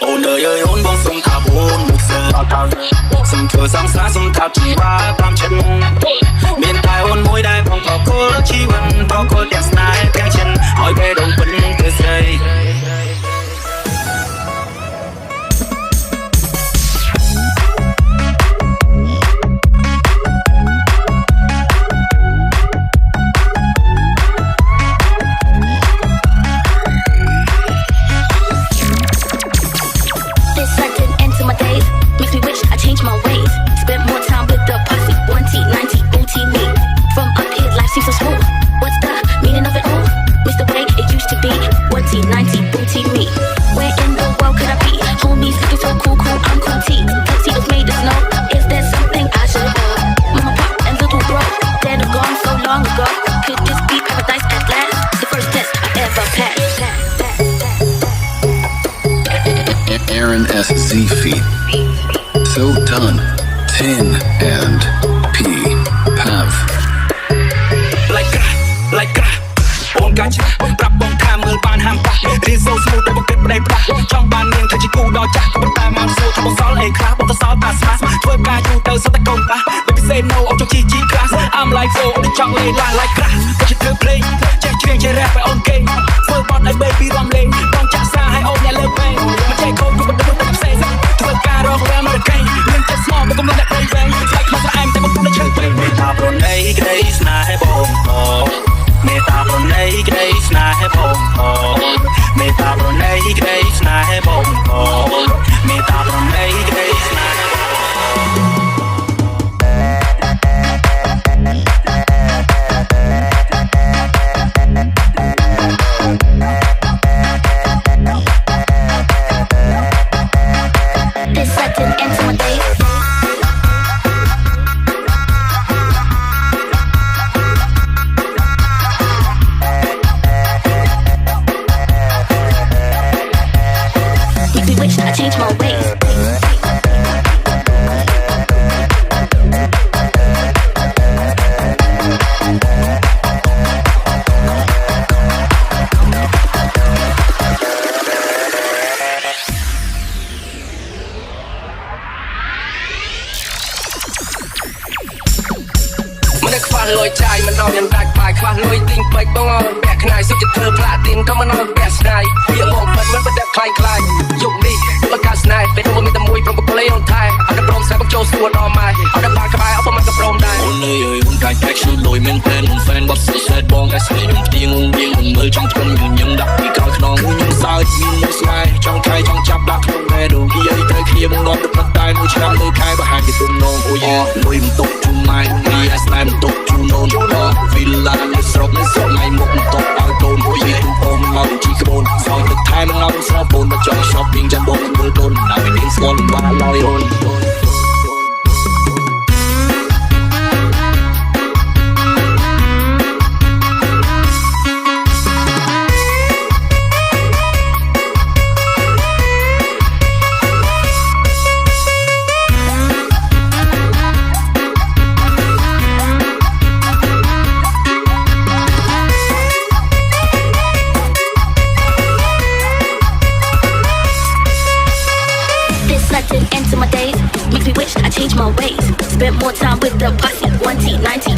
អូនអើយអូនបងសុំថាអូនមកសើសុំធ្វើសង្សារសុំថាជីវ៉ាតាមចិត្តមានតែអូនមួយដែលបងប្រគល់ជីវិតប្រគល់ទាំងស្នេហ៍ទាំងចិត្តឲ្យពេលដងពិនគឺស្រី Aaron S. Z feat. So done. 10 and P. Pav. Like អូនកាច់ប្រាប់បងថាមើលបានហាមប៉ះរៀនសូត្រស្មូតតែបងគិតប្តីផ្ដាស់ចង់បាននាងថាជាគូដល់ចាស់ក៏ប៉ុន្តែមកសួរថាបងសល់អីខ្លះបងទៅសល់តាស្មាស់ធ្វើការយូរទៅសុទ្ធតែកូនប៉ះ Baby say no អូនចង់ជី class I'm like flow អូនចង់លេងឡា like ក្រាស់ក៏ជាធ្វើ play ចេះច្រៀងចេះ rap ឲ្យអូនគេធ្វើបទឲ្យ baby រំលេងបងចាក់សារឲ្យអូនអ្នកលើពេងមិនចេះកូនក៏មិនដឹងតែផ្សេងធ្វើការរកពេលមកកេងលឿនចិត្តស្មោះមកកំឡុងអ្នកព្រៃវែងស្បែកមកស្អាមតែបងពុំនៅឈើពេងមេតាប្រណីក្តីស្នេហ៍បងមេតាប្រណីក្តីស្នេហ៍បងមេតាប្រណីក្តីស្នេហ៍បងមេតាប្រណីក្តីស្នេហ៍ I change my ways. Lôi chai mình đau nhận đại bài khoa lôi tinh bạch bông on bẹt này giúp cho thơ plạ tin có mà nó bẹt này địa bộ phật vẫn bật đẹp clang clang dụng đi bật cast này bên trong mình tầm mùi from a play on time ở đập rôm sai băng châu xua đỏ mai ở đập bàn các bài ở phòng mặt rôm đai ôn ơi ơi ôn cài cách shoot lôi men tên ôn fan bật sự set bong cái sợi nhung tiếng ôn điên ôn mới trong thân nhung nhung đặc đi cao non ôn nhung sao nhìn nhung slide trong khai trong chắp đắc không nghe đủ khi ấy tới khi bông non được mặt tay mùi chạm lôi khai và hai cái tương non oh yeah lôi mình tục chung mai đi as time tục chung non vì là nó sọc nó sọc ngày một tục ao tôn ôi yeah ôm mau chỉ cái bồn sau từ thay mang ngọc sau bồn mà chọn shopping chân bồn mưa tôn nào phải đến score và lôi ôn Into my days, makes me wish I changed my ways. Spent more time with the posse, 1T, 19.